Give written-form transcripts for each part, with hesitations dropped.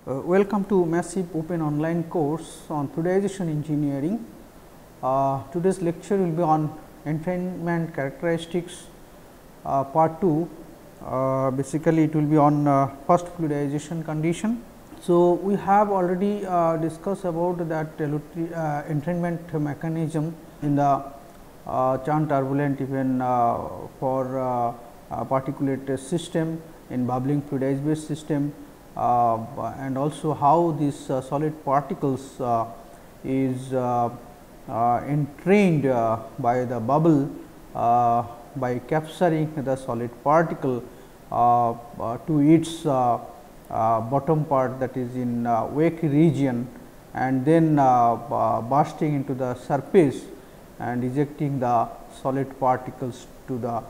Welcome to massive open online course on fluidization engineering. Today's lecture will be on entrainment characteristics part 2. Basically, it will be on first fluidization condition. So, we have already discussed about that entrainment mechanism in the churn turbulent even for particulate system in bubbling fluidized based system. And also how these solid particles is entrained by the bubble by capturing the solid particle to its bottom part, that is in wake region, and then bursting into the surface and ejecting the solid particles to the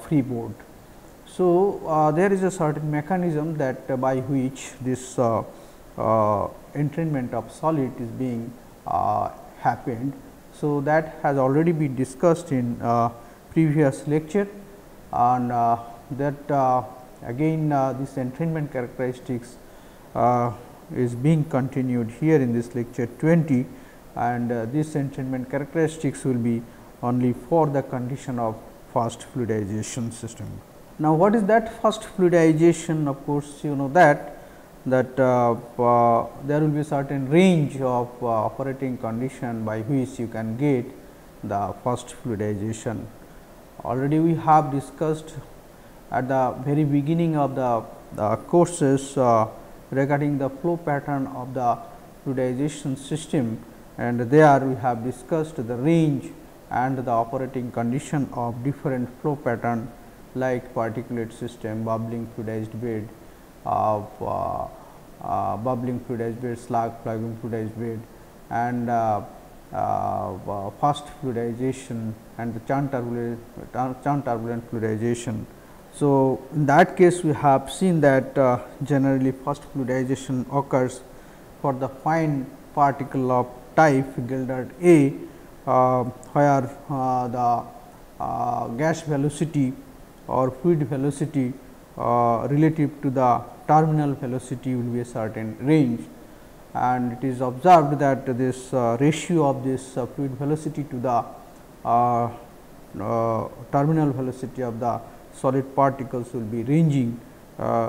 freeboard. So, there is a certain mechanism that by which this entrainment of solid is being happened. So, that has already been discussed in previous lecture, and that again this entrainment characteristics is being continued here in this lecture 20, and this entrainment characteristics will be only for the condition of fast fluidization system. Now, what is that fast fluidization? Of course, you know that there will be certain range of operating condition by which you can get the fast fluidization. Already we have discussed at the very beginning of the courses regarding the flow pattern of the fluidization system, and there we have discussed the range and the operating condition of different flow pattern like particulate system, bubbling fluidized bed, bubbling fluidized bed, slugging fluidized bed, and fast fluidization and the churn turbulent fluidization. So, in that case we have seen that generally fast fluidization occurs for the fine particle of type Gilded A, where the gas velocity or fluid velocity relative to the terminal velocity will be a certain range, and it is observed that this ratio of this fluid velocity to the terminal velocity of the solid particles will be ranging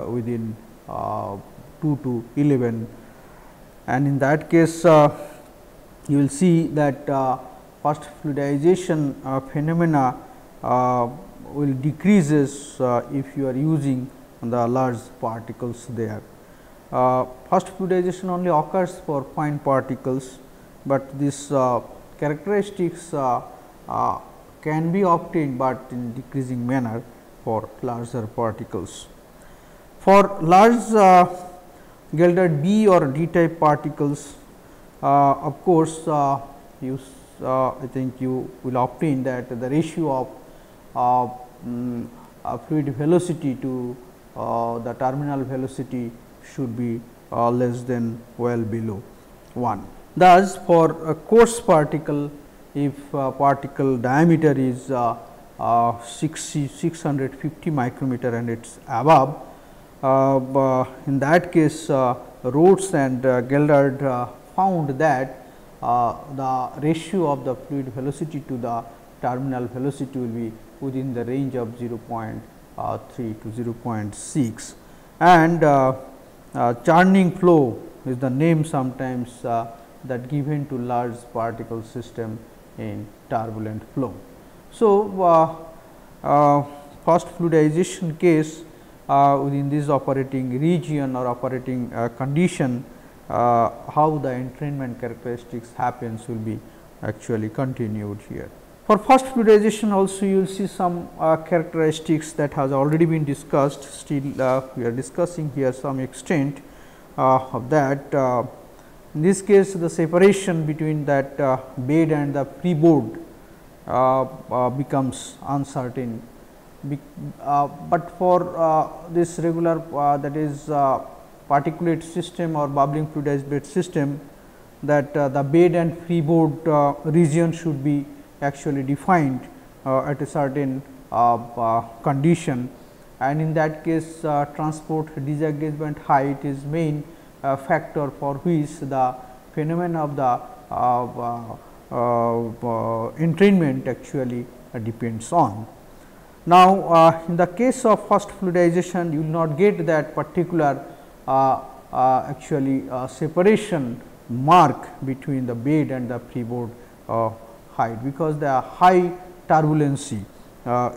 within 2 to 11, and in that case you will see that fast fluidization phenomena will decreases if you are using the large particles there. Fast fluidization only occurs for fine particles, but this characteristics can be obtained, but in decreasing manner for larger particles. For large Gilded B or D type particles, of course, I think you will obtain that the ratio of fluid velocity to the terminal velocity should be less than well below 1. Thus, for a coarse particle, if particle diameter is 650 micrometer and it is above, in that case Rhodes and Gilded found that the ratio of the fluid velocity to the terminal velocity will be within the range of 0.3 to 0.6, and churning flow is the name sometimes that given to large particle system in turbulent flow. So, fast fluidization case within this operating region or operating condition, how the entrainment characteristics happens will be actually continued here. For fast fluidization also you will see some characteristics that has already been discussed. Still we are discussing here some extent of that. In this case the separation between that bed and the freeboard becomes uncertain, but for this regular that is particulate system or bubbling fluidized bed system, that the bed and freeboard region should be actually defined at a certain condition, and in that case transport disengagement height is main factor for which the phenomena of the entrainment actually depends on. Now, in the case of first fluidization, you will not get that particular actually separation mark between the bed and the freeboard height, because the high turbulency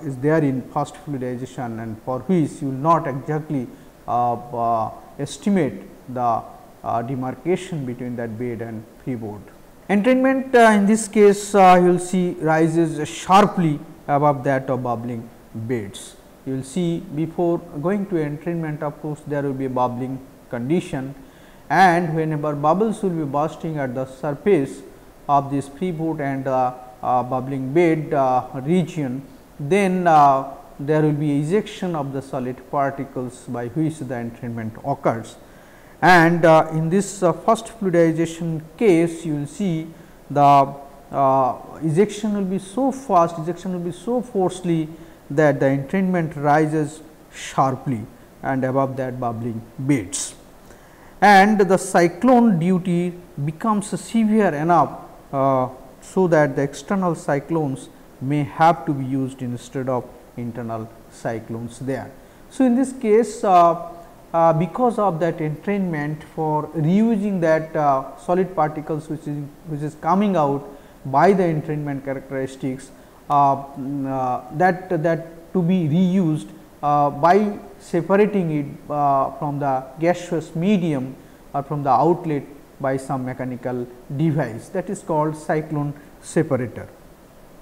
is there in first fluidization, and for which you will not exactly estimate the demarcation between that bed and freeboard. Entrainment in this case you will see rises sharply above that of bubbling beds. You will see before going to entrainment, of course, there will be a bubbling condition, and whenever bubbles will be bursting at the surface of this freeboard and bubbling bed region, then there will be ejection of the solid particles by which the entrainment occurs. And in this first fluidization case, you will see the ejection will be so fast, ejection will be so forcefully that the entrainment rises sharply and above that bubbling beds. And the cyclone duty becomes severe enough so that the external cyclones may have to be used instead of internal cyclones there. So, in this case, because of that entrainment, for reusing that solid particles which is coming out by the entrainment characteristics, that to be reused by separating it from the gaseous medium or from the outlet by some mechanical device, that is called cyclone separator.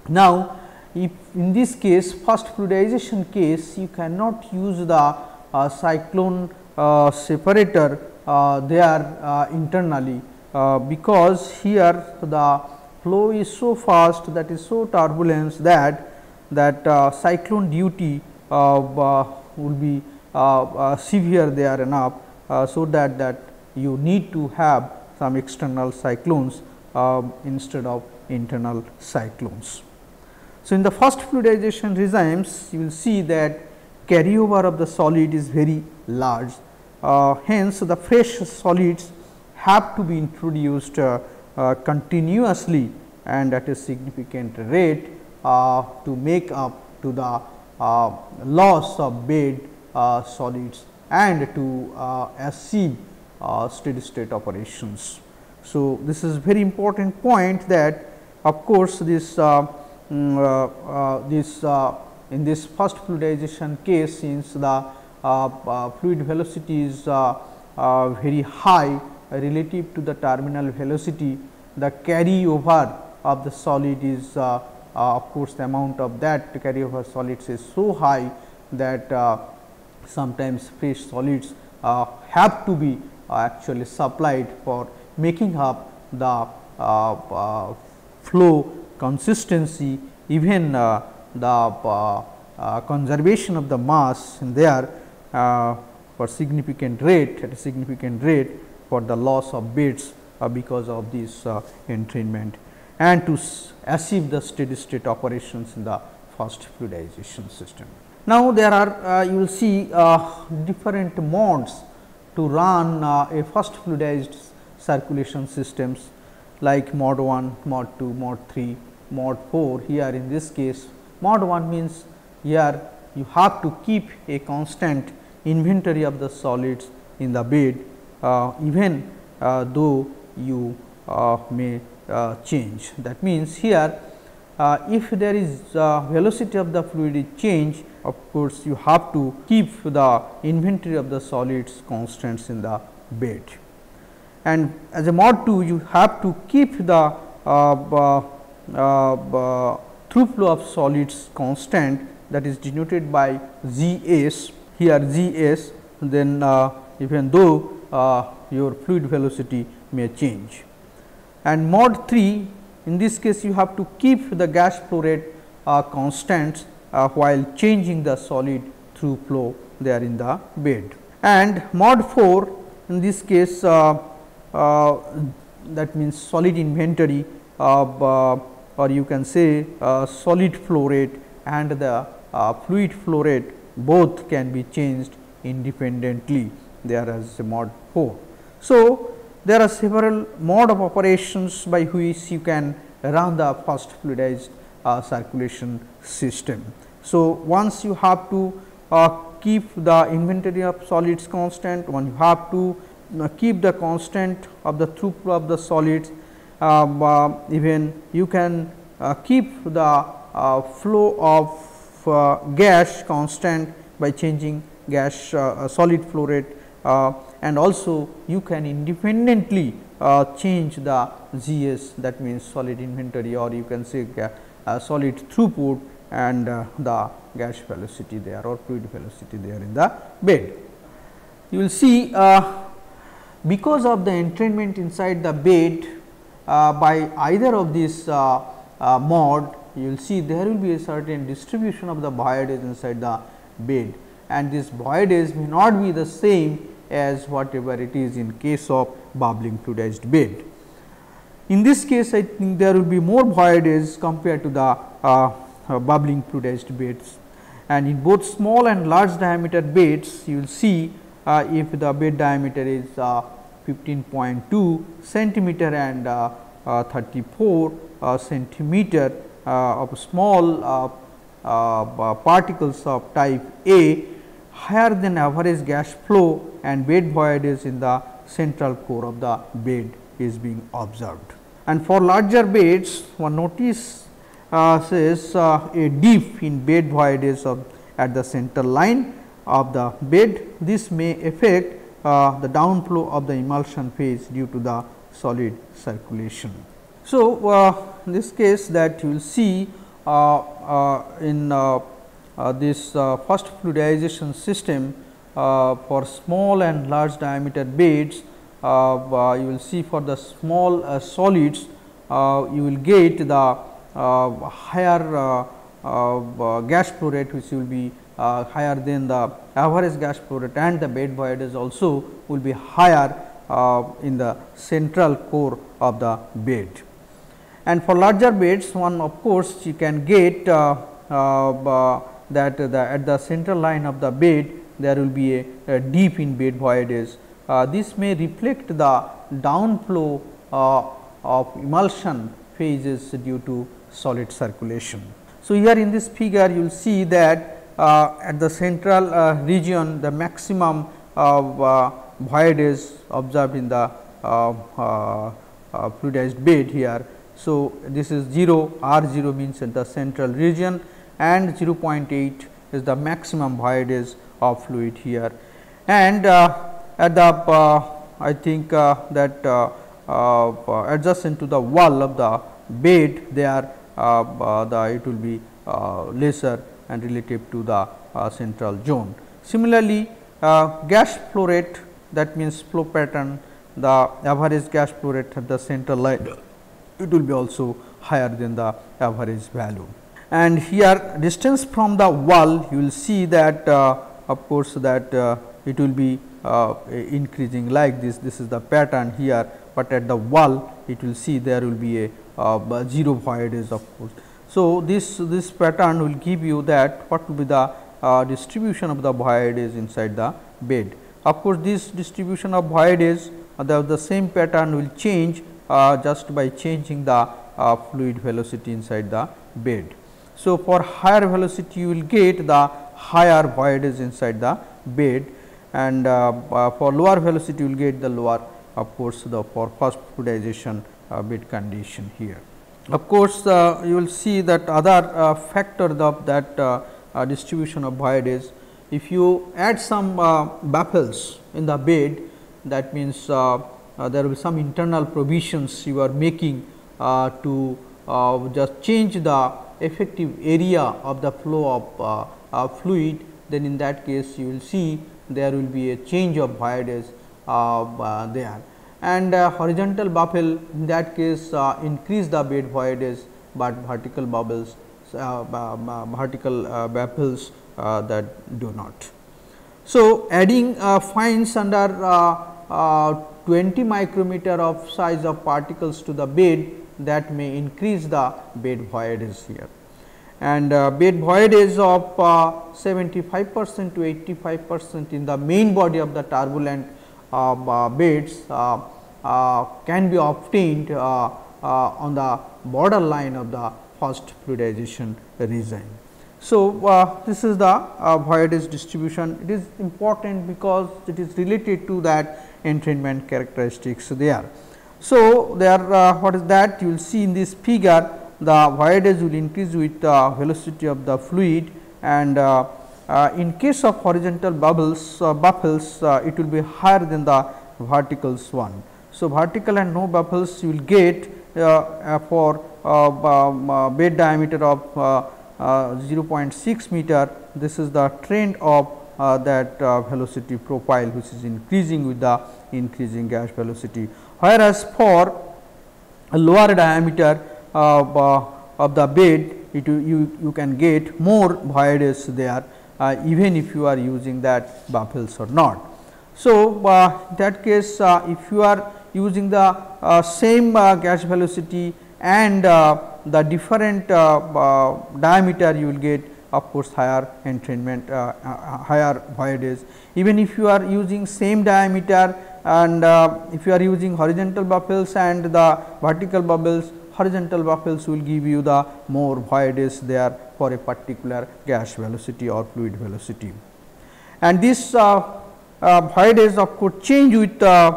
Now, if in this case, first fluidization case, you cannot use the cyclone separator there internally, because here the flow is so fast, that is so turbulence that cyclone duty will be severe there enough, so that you need to have some external cyclones instead of internal cyclones. So, in the first fluidization regimes, you will see that carryover of the solid is very large. Hence, the fresh solids have to be introduced continuously and at a significant rate to make up to the loss of bed solids and to achieve steady state operations. So, this is very important point, that of course, this in this first fluidization case, since the fluid velocity is very high relative to the terminal velocity, the carryover of the solid is of course, the amount of that carryover solids is so high that sometimes fresh solids have to be actually supplied for making up the flow consistency, even the conservation of the mass in there for significant rate, at a significant rate for the loss of beds because of this entrainment, and to achieve the steady state operations in the first fluidization system. Now, there are you will see different modes to run a first fluidized circulation systems, like mod 1, mod 2, mod 3, mod 4. Here in this case, mod 1 means here you have to keep a constant inventory of the solids in the bed, even though you may change. That means, here if there is velocity of the fluid is change, of course, you have to keep the inventory of the solids constants in the bed. And as a mod 2, you have to keep the through flow of solids constant, that is denoted by Gs, here Gs, then even though your fluid velocity may change. And mod 3, in this case you have to keep the gas flow rate constants while changing the solid through flow there in the bed. And mod 4, in this case that means solid inventory or you can say solid flow rate and the fluid flow rate both can be changed independently there as a mod 4. So, there are several mode of operations by which you can run the first fluidized circulation system. So, once you have to keep the inventory of solids constant, one you have to keep the constant of the throughput of the solids, even you can keep the flow of gas constant by changing gas solid flow rate, and also you can independently change the GS, that means solid inventory, or you can say solid throughput and the gas velocity there or fluid velocity there in the bed. You will see because of the entrainment inside the bed by either of these mode, you will see there will be a certain distribution of the voidage inside the bed, and this voidage may not be the same as whatever it is in case of bubbling fluidized bed. In this case, I think there will be more voidage compared to the bubbling fluidized beds, and in both small and large diameter beds, you will see if the bed diameter is 15.2 centimeter and 34 centimeter of small particles of type A, higher than average gas flow and bed voidage in the central core of the bed is being observed. And for larger beds, one notice says a dip in bed voidage at the center line of the bed. This may affect the downflow of the emulsion phase due to the solid circulation. So, in this case that you will see in this first fluidization system for small and large diameter beds, you will see for the small solids you will get the higher gas flow rate, which will be higher than the average gas flow rate, and the bed voidage also will be higher in the central core of the bed. And for larger beds, one of course you can get that at the central line of the bed there will be a dip in bed voidage. This may reflect the downflow of emulsion phases due to solid circulation. So, here in this figure you will see that at the central region the maximum voidage observed in the fluidized bed here. So, this is 0, R 0 means at the central region, and 0.8 is the maximum voidage of fluid here. And at the I think that adjacent to the wall of the bed there it will be lesser and relative to the central zone. Similarly, gas flow rate, that means flow pattern, the average gas flow rate at the central line, it will be also higher than the average value. And here distance from the wall, you will see that of course that it will be increasing like this. This is the pattern here, but at the wall it will see there will be a 0 voidage of course. So, this pattern will give you that what will be the distribution of the voidage inside the bed. Of course, this distribution of voidage, the same pattern will change just by changing the fluid velocity inside the bed. So, for higher velocity you will get the higher voidage inside the bed, and for lower velocity you will get the lower, of course, the for first fluidization bed condition here. Of course, you will see that other factor of that distribution of voidage. If you add some baffles in the bed, that means there will be some internal provisions you are making to just change the effective area of the flow of fluid, then in that case you will see there will be a change of voidage there. And horizontal baffle, in that case increase the bed voidage, but vertical bubbles vertical baffles that do not. So, adding fines under 20 micrometer of size of particles to the bed, that may increase the bed voidage here, and bed voidage of 75% to 85% in the main body of the turbulent beds can be obtained on the borderline of the first fluidization regime. So, this is the voidage distribution. It is important because it is related to that entrainment characteristics there. So, there what is that? You will see in this figure the voidage will increase with velocity of the fluid, and in case of horizontal bubbles it will be higher than the vertical one. So, vertical and no bubbles you will get for bed diameter of 0.6 meter. This is the trend of that velocity profile, which is increasing with the increasing gas velocity. Whereas, for a lower diameter of the bed, you can get more voidage there, even if you are using that bubbles or not. So, in that case, if you are using the same gas velocity and the different diameter, you will get of course higher entrainment, higher voidage. Even if you are using same diameter, and if you are using horizontal bubbles and the vertical bubbles, horizontal bubbles will give you the more voidage there for a particular gas velocity or fluid velocity. And this voidage of course change with the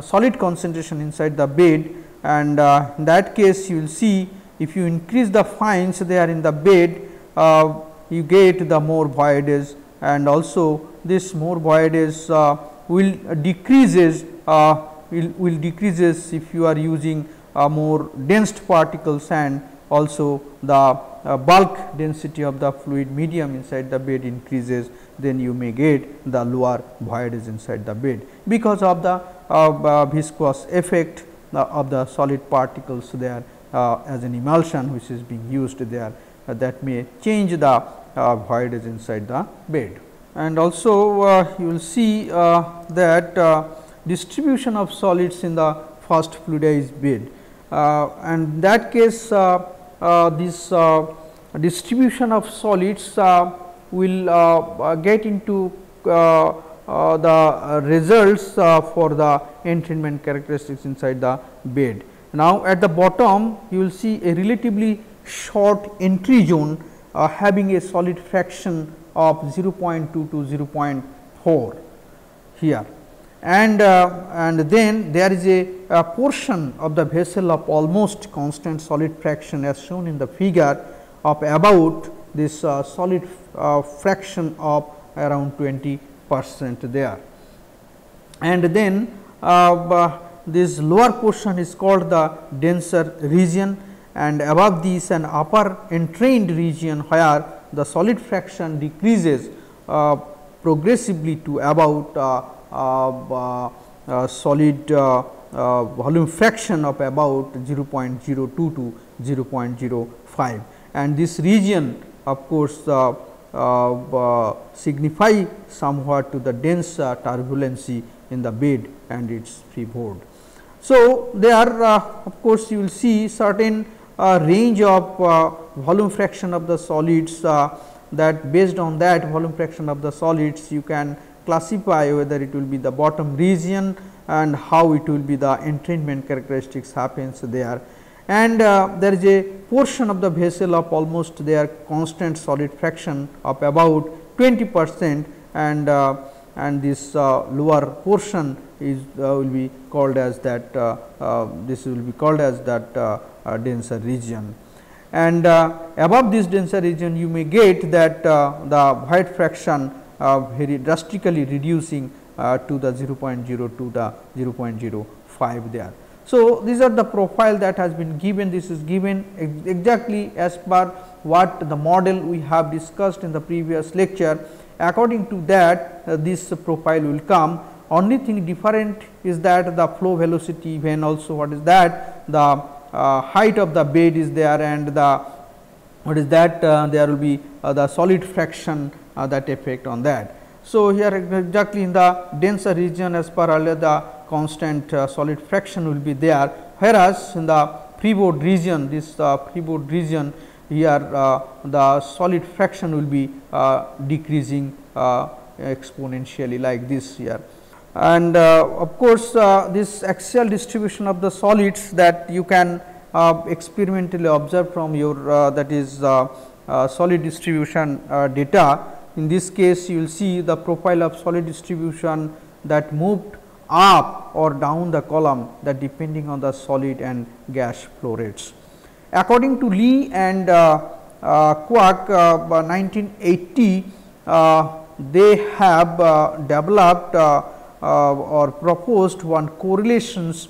solid concentration inside the bed, and in that case you will see if you increase the fines there in the bed, you get the more voidage, and also this more voidage will decreases if you are using more dense particles, and also the bulk density of the fluid medium inside the bed increases, then you may get the lower voidage inside the bed, because of the viscous effect of the solid particles there as an emulsion which is being used there, that may change the voidage inside the bed. And also you will see that distribution of solids in the first fluidized bed, and in that case this distribution of solids will get into the results for the entrainment characteristics inside the bed. Now, at the bottom you will see a relatively short entry zone having a solid fraction of 0.2 to 0.4 here, and then there is a portion of the vessel of almost constant solid fraction as shown in the figure of about this solid fraction of around 20% there, and then this lower portion is called the denser region, and above this an upper entrained region where the solid fraction decreases progressively to about solid volume fraction of about 0.02 to 0.05, and this region of course signify somewhat to the dense turbulency in the bed and its freeboard. So, there of course, you will see certain range of volume fraction of the solids, that based on that volume fraction of the solids you can classify whether it will be the bottom region and how it will be the entrainment characteristics happens there. And there is a portion of the vessel of almost their constant solid fraction of about 20%, and this lower portion is will be called as that this will be called as that denser region, and above this denser region you may get that the void fraction very drastically reducing to the 0.0 to the 0.05 there. So, these are the profile that has been given. This is given exactly as per what the model we have discussed in the previous lecture. According to that this profile will come. Only thing different is that the flow velocity, when also what is that the height of the bed is there, and the what is that there will be the solid fraction that effect on that. So, here exactly in the denser region as per earlier the constant solid fraction will be there, whereas in the freeboard region, this freeboard region here the solid fraction will be decreasing exponentially like this here. And of course, this axial distribution of the solids that you can experimentally observe from your that is solid distribution data. In this case, you will see the profile of solid distribution that moved up or down the column, that depending on the solid and gas flow rates. According to Lee and Kwak, 1980, they have developed or proposed one correlations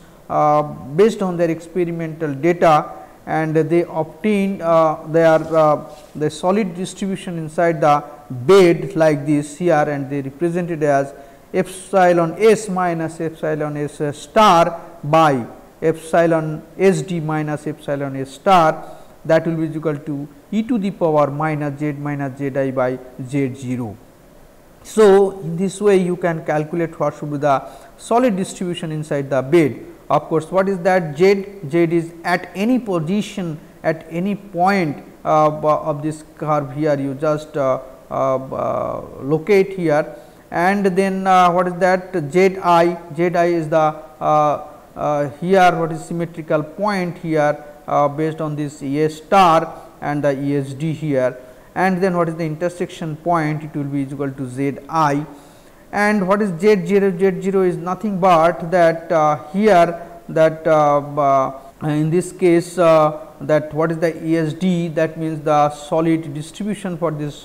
based on their experimental data, and they obtained the solid distribution inside the bed like this here, and they represented as epsilon s minus epsilon s star by epsilon s d minus epsilon s star, that will be equal to e to the power minus z I by z 0. So, in this way you can calculate what should be the solid distribution inside the bed. Of course, what is that z? Z is at any position, at any point of this curve here, you just locate here, and then what is that z I? Z I is the here what is symmetrical point here based on this E s star and the E s d here, and then what is the intersection point? It will be equal to z I, and what is z 0? Z 0 is nothing but that here that in this case that what is the E s d, that means the solid distribution for this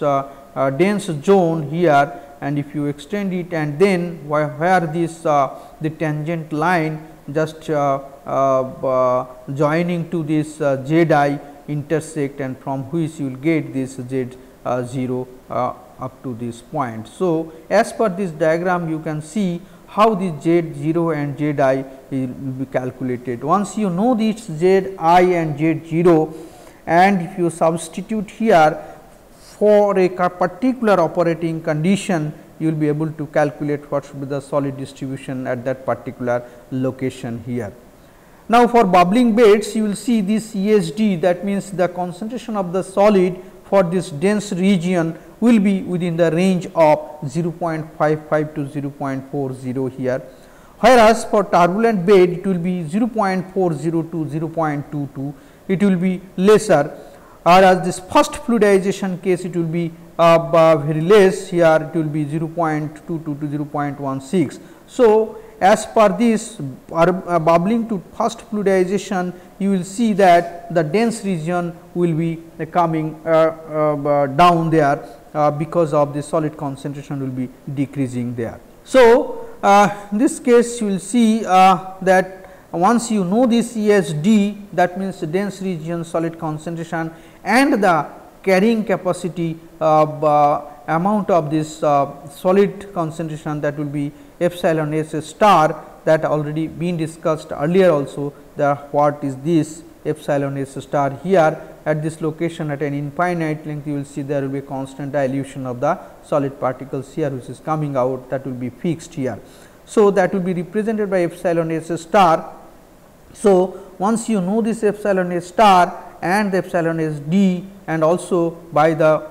dense zone here, and if you extend it and then where this the tangent line just joining to this z I intersect, and from which you will get this z 0 up to this point. So, as per this diagram you can see how the z 0 and z I will be calculated. Once you know this z I and z 0, and if you substitute here for a particular operating condition, you will be able to calculate what should be the solid distribution at that particular location here. Now, for bubbling beds, you will see this E s d, that means the concentration of the solid for this dense region will be within the range of 0.55 to 0.40 here, whereas for turbulent bed it will be 0.40 to 0.22, it will be lesser, whereas this first fluidization case it will be very less, here it will be 0.22 to 0.16. So, as per this bubbling to first fluidization, you will see that the dense region will be coming down there because of the solid concentration will be decreasing there. So, in this case you will see that once you know this E s d, that means the dense region solid concentration and the carrying capacity amount of this solid concentration, that will be epsilon s star, that already been discussed earlier also, that what is this epsilon s star here at this location at an infinite length, you will see there will be constant dilution of the solid particles here which is coming out, that will be fixed here. So, that will be represented by epsilon s star. So, once you know this epsilon s star and the epsilon s d, and also by the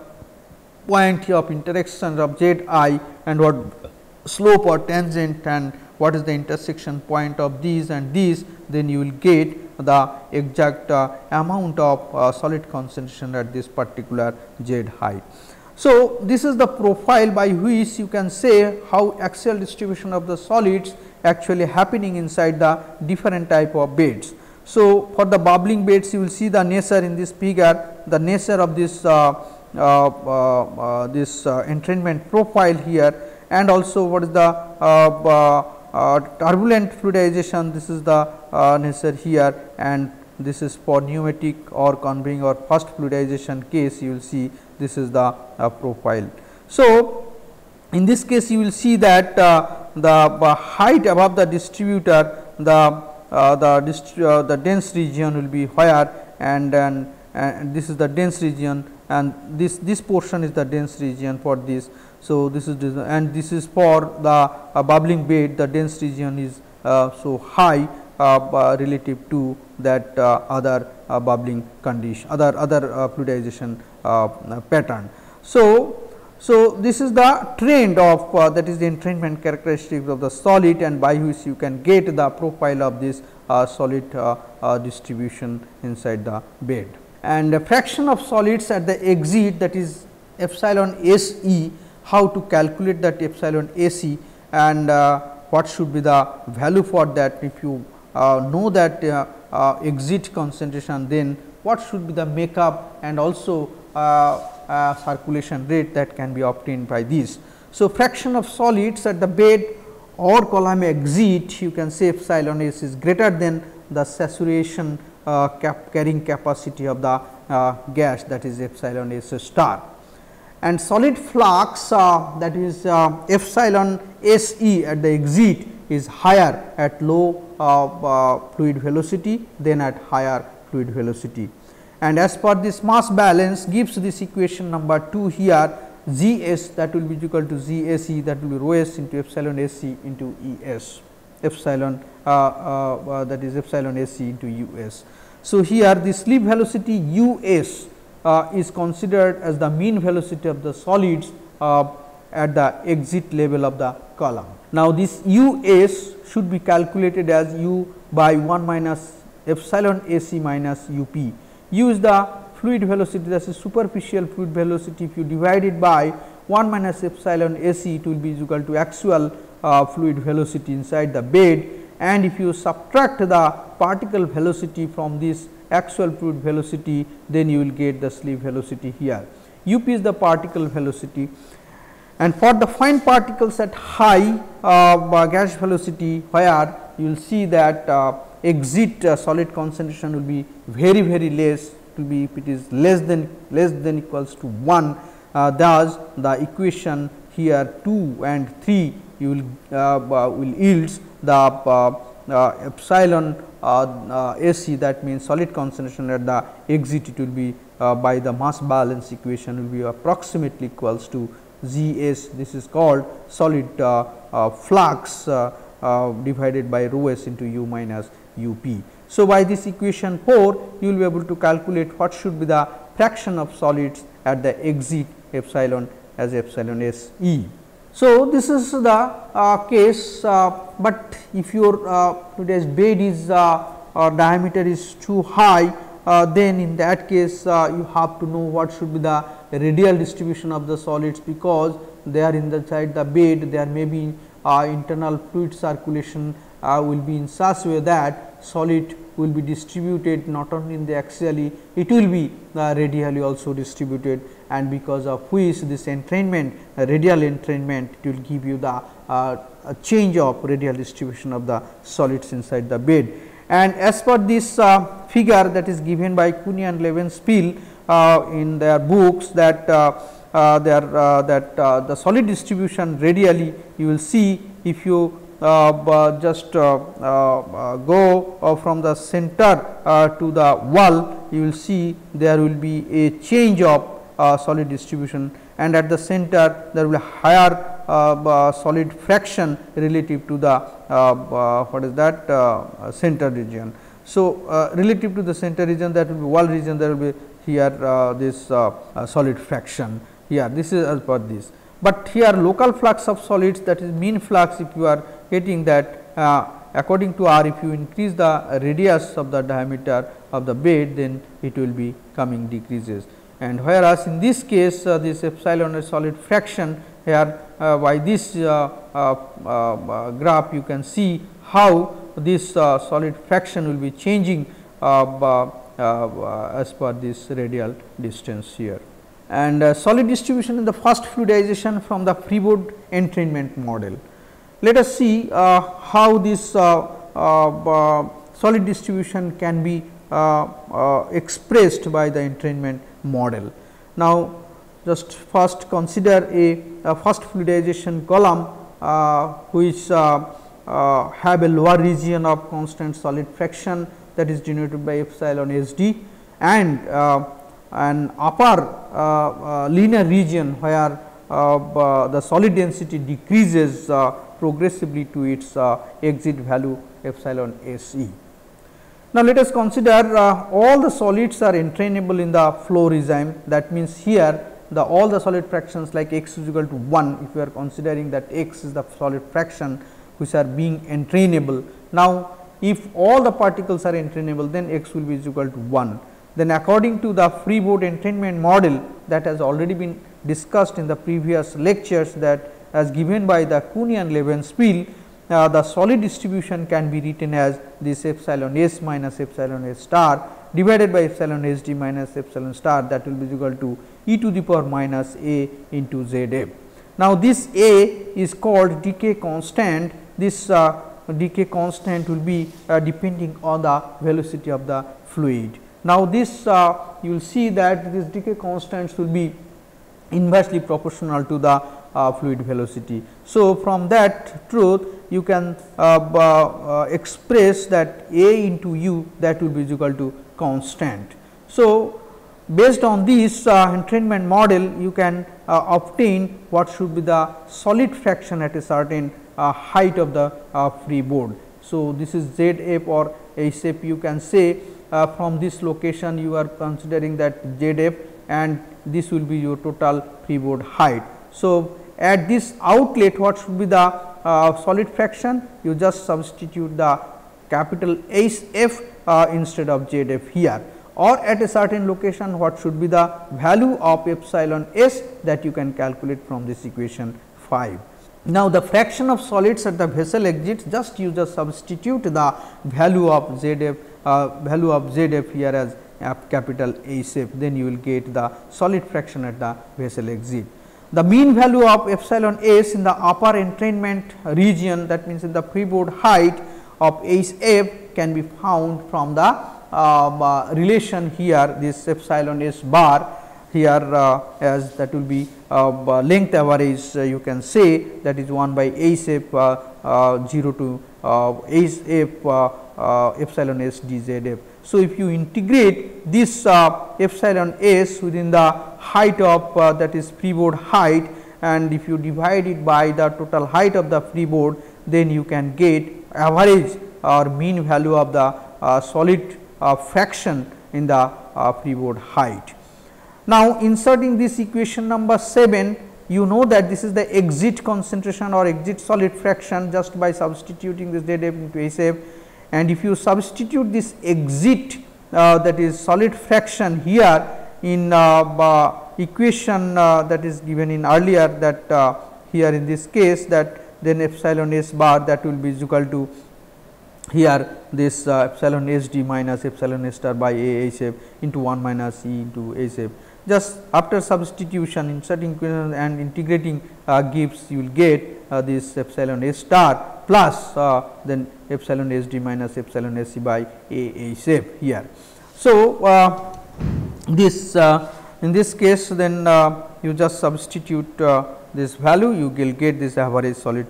point of interaction of z I and what slope or tangent and what is the intersection point of these and these, then you will get the exact amount of solid concentration at this particular z height. So, this is the profile by which you can say how axial distribution of the solids actually happening inside the different type of beds. So, for the bubbling beds you will see the nature in this figure, the nature of this entrainment profile here, and also what is the turbulent fluidization, this is the nature here, and this is for pneumatic or conveying or first fluidization case, you will see this is the profile. So, in this case you will see that the height above the distributor, the dense region will be higher, and this is the dense region, and this portion is the dense region for this. So, this is and this is for the bubbling bed, the dense region is so high relative to that other bubbling condition, other fluidization pattern. So, So, this is the trend of that is the entrainment characteristics of the solid, and by which you can get the profile of this solid distribution inside the bed. And the fraction of solids at the exit, that is epsilon S e, how to calculate that epsilon S e, and what should be the value for that. If you know that exit concentration, then what should be the makeup, and also circulation rate that can be obtained by this. So, fraction of solids at the bed or column exit, you can say epsilon S is greater than the saturation carrying capacity of the gas, that is epsilon S star. And solid flux, that is epsilon S e at the exit, is higher at low fluid velocity than at higher fluid velocity. And as per this mass balance gives this equation number 2 here, G s, that will be equal to G s e, that will be rho s into epsilon S e into E s, epsilon that is epsilon S e into U s. So, here the slip velocity U s is considered as the mean velocity of the solids at the exit level of the column. Now, this U s should be calculated as U by 1 minus epsilon S e minus U p. U is the fluid velocity, that is superficial fluid velocity. If you divide it by 1 minus epsilon S e, it will be equal to actual fluid velocity inside the bed, and if you subtract the particle velocity from this actual fluid velocity, then you will get the slip velocity here. U p is the particle velocity, and for the fine particles at high gas velocity, where you will see that exit solid concentration will be very less, it will be, if it is less than equals to 1, thus the equation here 2 and 3 you will yields the epsilon S e, that means solid concentration at the exit, it will be by the mass balance equation will be approximately equals to G s. This is called solid flux divided by rho s into U minus U p. So, by this equation 4 you will be able to calculate what should be the fraction of solids at the exit epsilon as epsilon S e. So, this is the case, but if your fluidized bed is diameter is too high, then in that case you have to know what should be the radial distribution of the solids, because they are inside the bed, there may be internal fluid circulation will be in such way that solid will be distributed not only in the axially, it will be radially also distributed, and because of which this entrainment, radial entrainment, it will give you the a change of radial distribution of the solids inside the bed. And as per this figure that is given by Cooney and Levenspiel in their books, that the solid distribution radially, you will see if you just go from the center to the wall, you will see there will be a change of solid distribution, and at the center there will be higher solid fraction relative to the what is that center region. So, relative to the center region, that will be wall region, there will be here this solid fraction here, this is as per this. But here local flux of solids, that is mean flux, if you are getting that according to R, if you increase the radius of the diameter of the bed, then it will be coming decreases. And whereas in this case this epsilon is solid fraction, here by this graph you can see how this solid fraction will be changing as per this radial distance here. And solid distribution in the first fluidization from the Freeboard entrainment model. Let us see how this solid distribution can be expressed by the entrainment model. Now, just first consider a first fluidization column which have a lower region of constant solid fraction, that is denoted by epsilon S d, and an upper linear region where the solid density decreases progressively to its exit value epsilon S e. Now, let us consider all the solids are entrainable in the flow regime. That means, here the all the solid fractions like x is equal to 1, if you are considering that x is the solid fraction which are being entrainable. Now, if all the particles are entrainable, then x will be equal to 1. Then according to the Freeboard entrainment model that has already been discussed in the previous lectures, that as given by the Kuhn-Levenspiel, the solid distribution can be written as this epsilon s minus epsilon s star divided by epsilon s d minus epsilon star, that will be equal to e to the power minus a into z f. Now, this a is called decay constant. This decay constant will be depending on the velocity of the fluid. Now, this you will see that this decay constants will be inversely proportional to the fluid velocity. So, from that truth you can express that a into u, that will be equal to constant. So, based on this entrainment model, you can obtain what should be the solid fraction at a certain height of the freeboard. So, this is z f or h f, you can say from this location you are considering that z f, and this will be your total freeboard height. So, at this outlet what should be the solid fraction? You just substitute the capital H f instead of z f here, or at a certain location what should be the value of epsilon s, that you can calculate from this equation 5. Now, the fraction of solids at the vessel exit, just you just substitute the value of z f here as capital H f, then you will get the solid fraction at the vessel exit. The mean value of epsilon s in the upper entrainment region, that means in the freeboard height of H f, can be found from the relation here, this epsilon s bar here as that will be length average, you can say that is 1 by H f 0 to H f epsilon s d z f. So, if you integrate this epsilon s within the height of that is freeboard height, and if you divide it by the total height of the freeboard, then you can get average or mean value of the solid fraction in the freeboard height. Now, inserting this equation number 7, you know that this is the exit concentration or exit solid fraction just by substituting this z f into H f, and if you substitute this exit that is solid fraction here in equation that is given in earlier, that here in this case, that then epsilon s bar, that will be equal to here this epsilon s d minus epsilon s star by a H f into 1 minus e into H f. Just after substitution, inserting equation and integrating gives, you will get this epsilon s star plus then epsilon s d minus epsilon s c by a H f here. So, this in this case, then you just substitute this value, you will get this average solid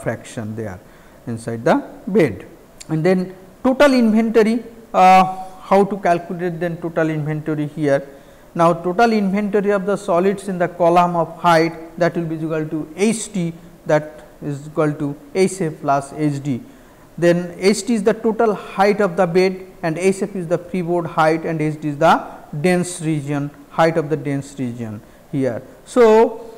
fraction there inside the bed. And then total inventory, how to calculate then total inventory here. Now, total inventory of the solids in the column of height, that will be equal to H t, that is equal to H f plus H d. Then H t is the total height of the bed, and H f is the freeboard height, and H d is the dense region, height of the dense region here. So,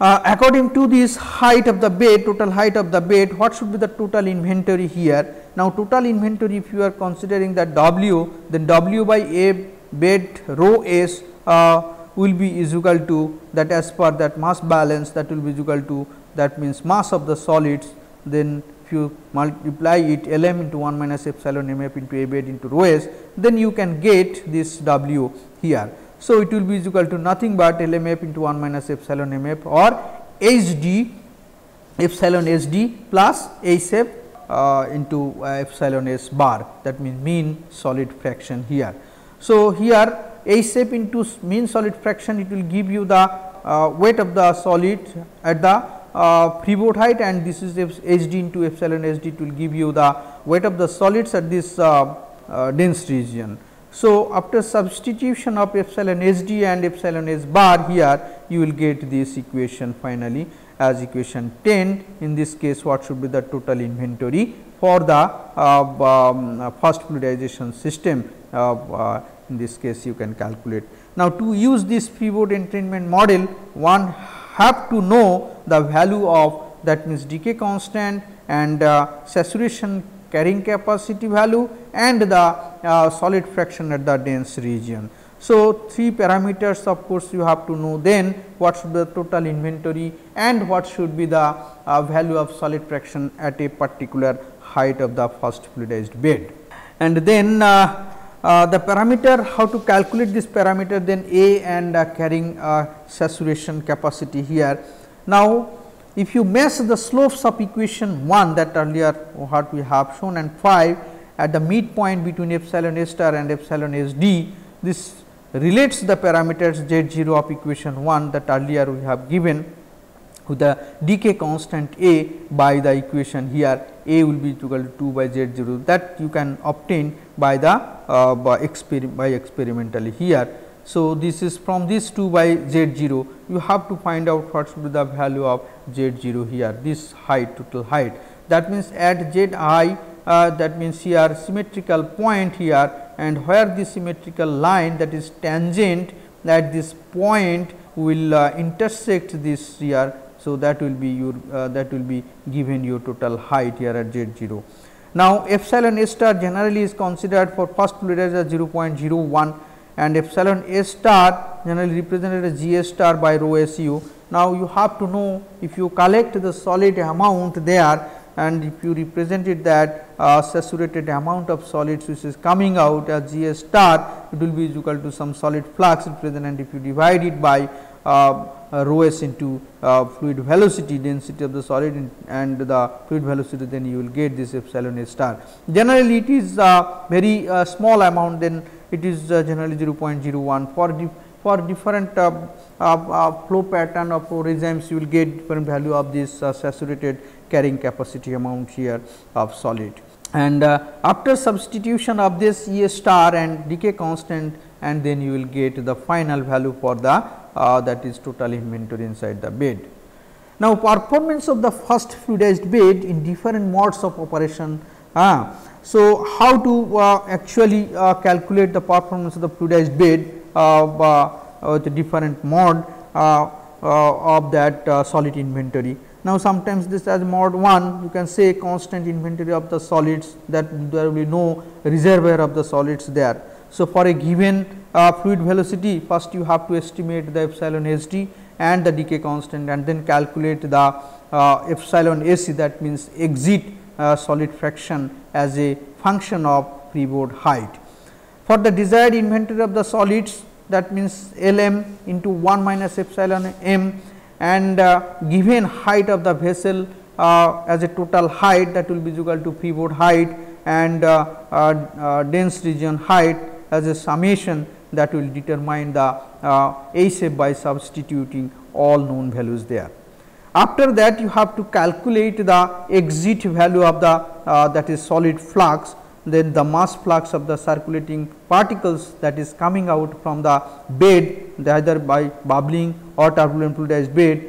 according to this height of the bed, total height of the bed, what should be the total inventory here? Now, total inventory, if you are considering that W, then W by A bed rho s will be is equal to that, as per that mass balance, that will be equal to, that means mass of the solids. Then if you multiply it L m into 1 minus epsilon m f into A bed into rho s, then you can get this W here. So, it will be equal to nothing but L m f into 1 minus epsilon m f or H d epsilon S d plus H f into epsilon s bar, that means mean solid fraction here. So, here H f into mean solid fraction, it will give you the weight of the solid at the freeboard height, and this is H d into epsilon S d, it will give you the weight of the solids at this dense region. So, after substitution of epsilon S d and epsilon s bar here, you will get this equation finally as equation 10. In this case, what should be the total inventory for the first fluidization system? In this case, you can calculate. Now, to use this Freeboard entrainment model, one have to know the value of, that means decay constant and saturation carrying capacity value and the solid fraction at the dense region. So, 3 parameters of course, you have to know, then what should be the total inventory and what should be the value of solid fraction at a particular height of the first fluidized bed. And then the parameter, how to calculate this parameter, then A and carrying saturation capacity here. Now, if you measure the slopes of equation 1 that earlier what we have shown and 5 at the midpoint between epsilon A star and epsilon S d, this relates the parameters Z 0 of equation 1 that earlier we have given with the decay constant A by the equation here A will be equal to 2 by Z 0, that you can obtain by the experimentally here. So, this is from this 2 by Z 0, you have to find out what should be the value of Z 0 here, this height, total height. That means, at Z I, that means here symmetrical point here, and where this symmetrical line, that is tangent at this point will intersect this here. So, that will be your that will be given your total height here at Z 0. Now, epsilon A star generally is considered for first fluidized as 0.01 and epsilon A star generally represented as G A star by rho S u. Now, you have to know, if you collect the solid amount there and if you represent it that saturated amount of solids which is coming out as G A star, it will be equal to some solid flux represent, and if you divide it by rho s into fluid velocity, density of the solid and the fluid velocity, then you will get this epsilon A star. Generally, it is very small amount, then it is generally 0.01. For different flow pattern or flow regimes, you will get different value of this saturated carrying capacity amount here of solid. And after substitution of this E A star and decay constant, and then you will get the final value for the that is total inventory inside the bed. Now, performance of the first fluidized bed in different modes of operation. So, how to actually calculate the performance of the fluidized bed with a different mode of that solid inventory. Now, sometimes this as mode 1, you can say constant inventory of the solids, that there will be no reservoir of the solids there. So, for a given fluid velocity, first you have to estimate the epsilon S d and the decay constant, and then calculate the epsilon S c, that means exit solid fraction as a function of freeboard height. For the desired inventory of the solids, that means L m into 1 minus epsilon m, and given height of the vessel as a total height, that will be equal to freeboard height, and dense region height as a summation, that will determine the H f by substituting all known values there. After that, you have to calculate the exit value of the that is solid flux, then the mass flux of the circulating particles that is coming out from the bed, either by bubbling or turbulent fluidized bed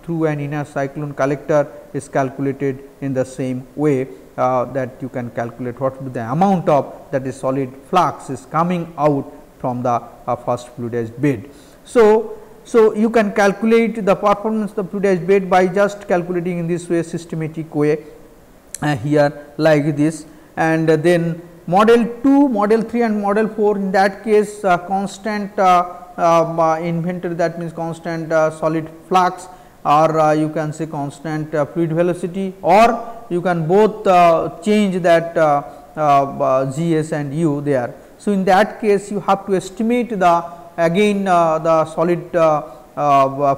through an inner cyclone collector, is calculated in the same way that you can calculate what would be the amount of that is solid flux is coming out from the first fluidized bed. So, you can calculate the performance of the fluidized bed by just calculating in this way, systematic way here like this, and then model 2, model 3 and model 4, in that case constant inventory, that means constant solid flux, or you can say constant fluid velocity, or you can both change that G s and u there. So, in that case you have to estimate the again the solid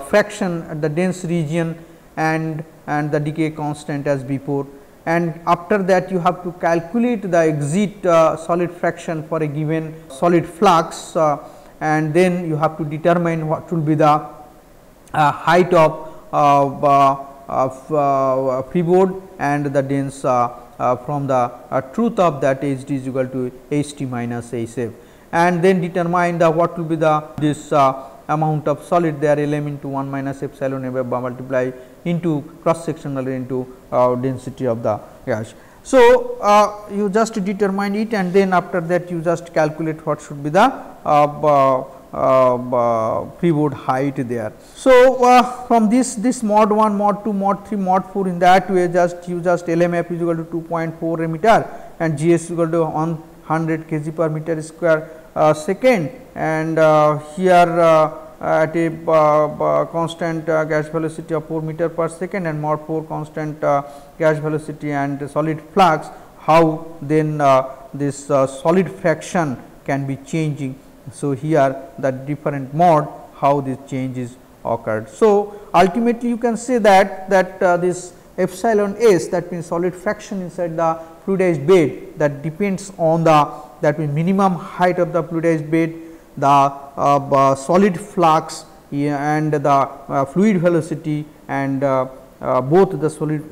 fraction at the dense region and the decay constant as before, and after that you have to calculate the exit solid fraction for a given solid flux, and then you have to determine what will be the height of freeboard and the dense from the truth of that H d is equal to H t minus H f, and then determine the what will be the this amount of solid there, L m into 1 minus epsilon m multiply into cross sectional into density of the gas. So, you just determine it, and then after that you just calculate what should be the freeboard height there. So, from this mod 1, mod 2, mod 3, mod 4 in that way, you just LMF is equal to 2.4 meter and GS is equal to 100 kg per meter square second, and here at a constant gas velocity of 4 meter per second and mod 4 constant gas velocity and solid flux, how then this solid fraction can be changing. So, here the different mod, how this change is occurred. So, ultimately you can say that this epsilon s, that means solid fraction inside the fluidized bed, that depends on the, that means minimum height of the fluidized bed, the solid flux and the fluid velocity, and both the solid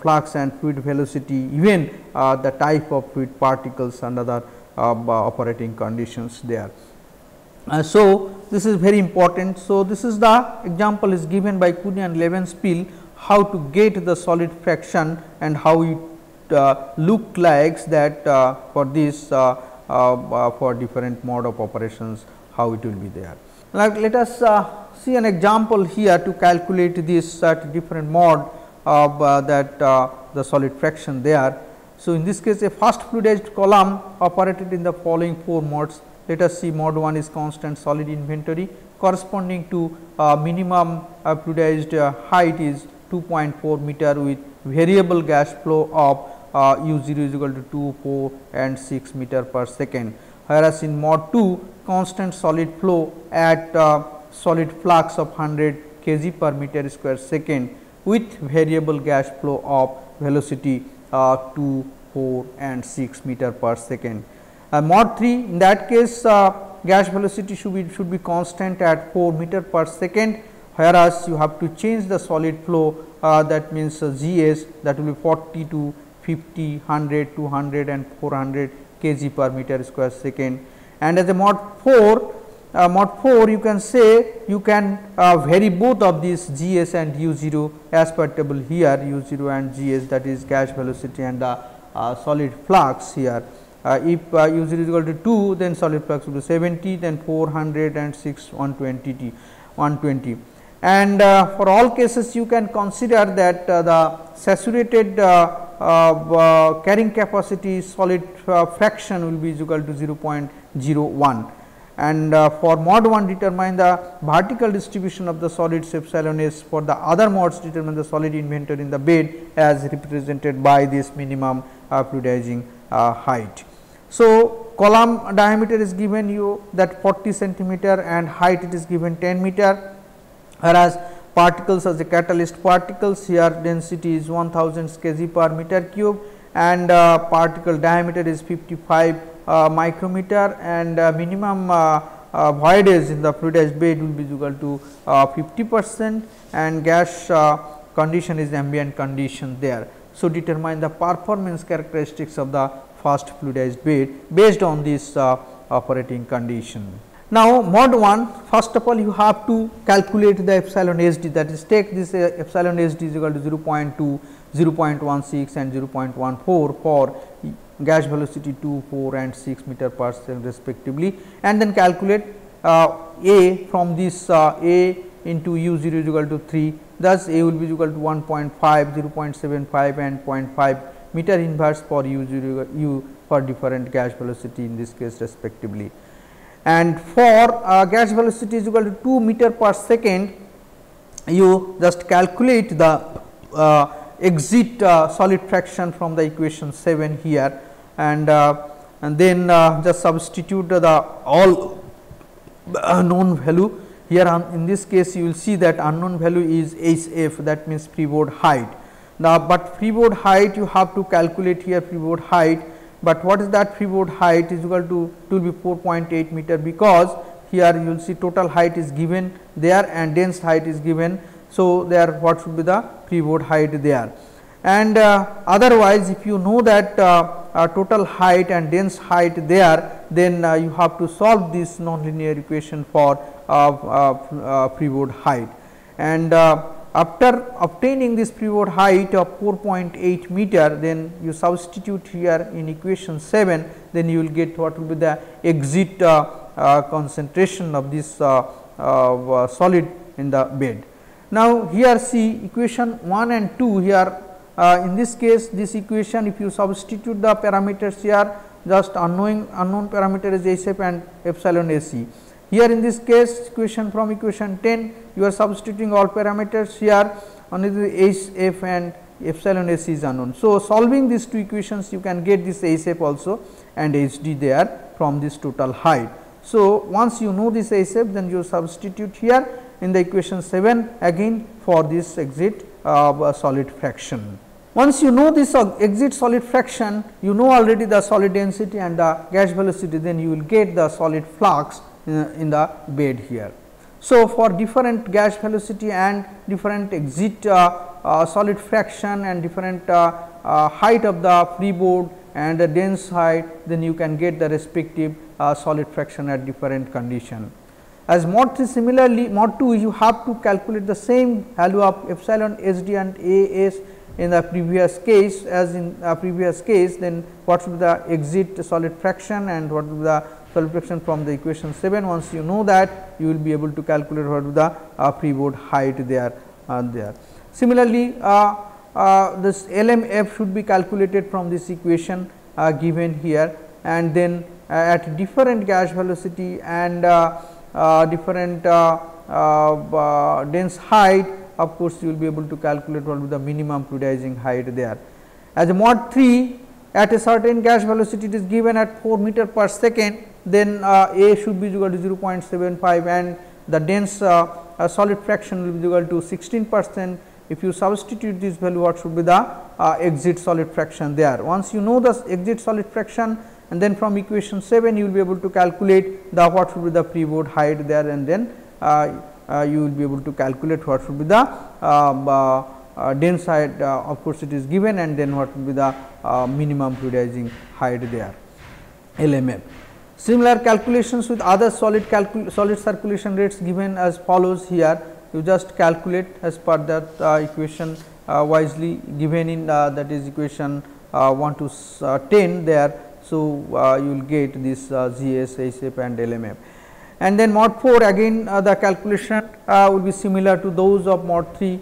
flux and fluid velocity, even the type of fluid particles and other operating conditions there. So, this is very important. So, this is the example is given by Cooney and Levenspiel, how to get the solid fraction and how it look like that for this for different mode of operations, how it will be there. Like let us see an example here to calculate this at different mode of the solid fraction there. So, in this case a first fluidized column operated in the following 4 modes. Let us see mod 1 is constant solid inventory corresponding to minimum fluidized height is 2.4 meter with variable gas flow of u 0 is equal to 2, 4 and 6 meter per second. Whereas, in mod 2 constant solid flow at solid flux of 100 kg per meter square second with variable gas flow of velocity 2, 4 and 6 meter per second. Mod 3, in that case gas velocity should be constant at 4 meter per second, whereas you have to change the solid flow, that means GS, that will be 40 to 50, 100, 200 and 400 kg per meter square second. And as a mod 4 you can say you can vary both of these GS and u 0 as per table here, u 0 and GS, that is gas velocity and the solid flux here. If u 0 is equal to 2, then solid flux will be 70, then 400 and 6 120. And for all cases you can consider that the saturated carrying capacity solid fraction will be equal to 0.01. And for mod 1 determine the vertical distribution of the solids epsilon s, for the other modes determine the solid inventory in the bed as represented by this minimum fluidizing height. So, column diameter is given you that 40 centimeter and height it is given 10 meter, whereas particles as the catalyst particles here density is 1000 kg per meter cube and particle diameter is 55 micrometer and minimum voidage in the fluidized bed will be equal to 50% and gas condition is ambient condition there. So, determine the performance characteristics of the first fluidized bed based on this operating condition. Now, mod 1, first of all you have to calculate the epsilon SD, that is take this epsilon SD is equal to 0.2, 0.16 and 0.14 for gas velocity 2, 4 and 6 meter per second respectively, and then calculate A from this A into u 0 is equal to 3, thus A will be equal to 1.5, 0.75 and 0.5 meter inverse for u 0 u for different gas velocity in this case respectively. And for gas velocity is equal to 2 meter per second, you just calculate the exit solid fraction from the equation 7 here, and then just substitute the all known value here. In this case you will see that unknown value is HF, that means freeboard height. Now, but freeboard height you have to calculate here freeboard height, but what is that freeboard height is equal to, it will be 4.8 meter, because here you will see total height is given there and dense height is given. So, there what should be the freeboard height there, and otherwise if you know that total height and dense height there, then you have to solve this nonlinear equation for freeboard height. And after obtaining this freeboard height of 4.8 meter, then you substitute here in equation 7, then you will get what will be the exit concentration of this solid in the bed. Now, here see equation 1 and 2 here. In this case, this equation, if you substitute the parameters here, just unknown parameter is HF and epsilon AC. Here in this case, equation from equation 10, you are substituting all parameters here, only the HF and epsilon AC is unknown. So, solving these two equations, you can get this HF also and HD there from this total height. So, once you know this HF, then you substitute here in the equation 7 again for this exit solid fraction. Once you know this exit solid fraction, you know already the solid density and the gas velocity, then you will get the solid flux in the bed here. So, for different gas velocity and different exit solid fraction and different height of the freeboard and the dense height, then you can get the respective solid fraction at different condition. As mod 3, similarly mod 2, you have to calculate the same value of epsilon HD and AS in the previous case as in previous case. Then what should be the exit solid fraction and what will be the solid fraction from the equation 7. Once you know that, you will be able to calculate what will be the freeboard height there. Similarly, this LMF should be calculated from this equation given here, and then at different gas velocity and different dense height, of course, you will be able to calculate what will be the minimum fluidizing height there. As a mod 3, at a certain gas velocity it is given at 4 meter per second, then A should be equal to 0.75 and the dense solid fraction will be equal to 16%. If you substitute this value, what should be the exit solid fraction there. Once you know the exit solid fraction, and then from equation 7 you will be able to calculate the what should be the freeboard height there, and then you will be able to calculate what should be the dense height, of course it is given, and then what will be the minimum fluidizing height there, LMF. Similar calculations with other solid circulation rates given as follows here. You just calculate as per that equation wisely given in that is equation 1 to 10 there. So, you will get this GS, HF and LMF. And then mod 4, again the calculation will be similar to those of mod 3,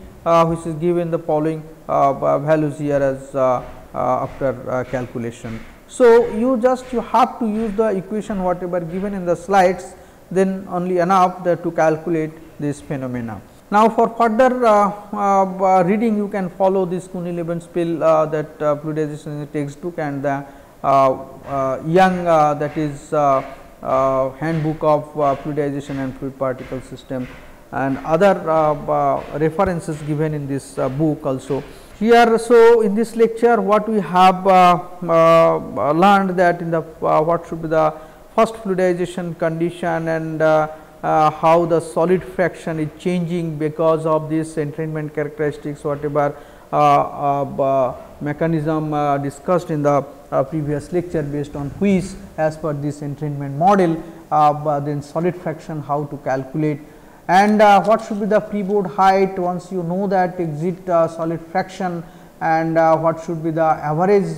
which is given the following values here as after calculation. So, you have to use the equation whatever given in the slides, then only enough to calculate this phenomena. Now, for further reading, you can follow this Kuhn-Levenspiel that fluidization in the textbook, and the Young that is handbook of fluidization and fluid particle system, and other references given in this book also. Here, so in this lecture, what we have learned that in the what should be the first fluidization condition, and how the solid fraction is changing because of this entrainment characteristics, whatever mechanism discussed in the previous lecture, based on which as per this entrainment model, then solid fraction how to calculate, and what should be the freeboard height once you know that exit solid fraction, and what should be the average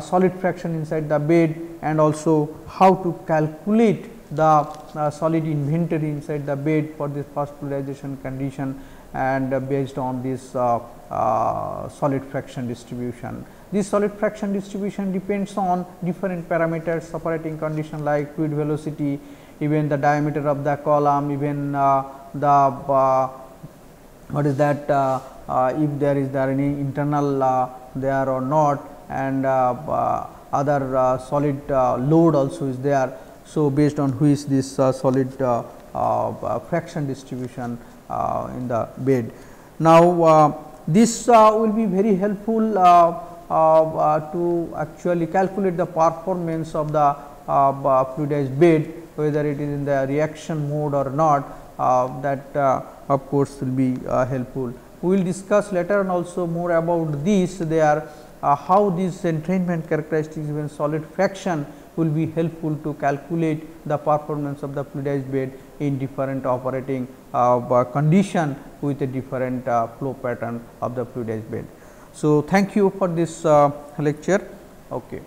solid fraction inside the bed, and also how to calculate the solid inventory inside the bed for this first fluidization condition, and based on this solid fraction distribution. This solid fraction distribution depends on different parameters, operating condition like fluid velocity, even the diameter of the column, even the what is that if there is any internal there or not, and other solid load also is there. So, based on which this solid fraction distribution in the bed. Now, this will be very helpful to actually calculate the performance of the fluidized bed, whether it is in the reaction mode or not, that of course will be helpful. We will discuss later on also more about this there, how these entrainment characteristics even solid fraction will be helpful to calculate the performance of the fluidized bed in different operating condition with a different flow pattern of the fluidized bed. So, thank you for this lecture. Okay.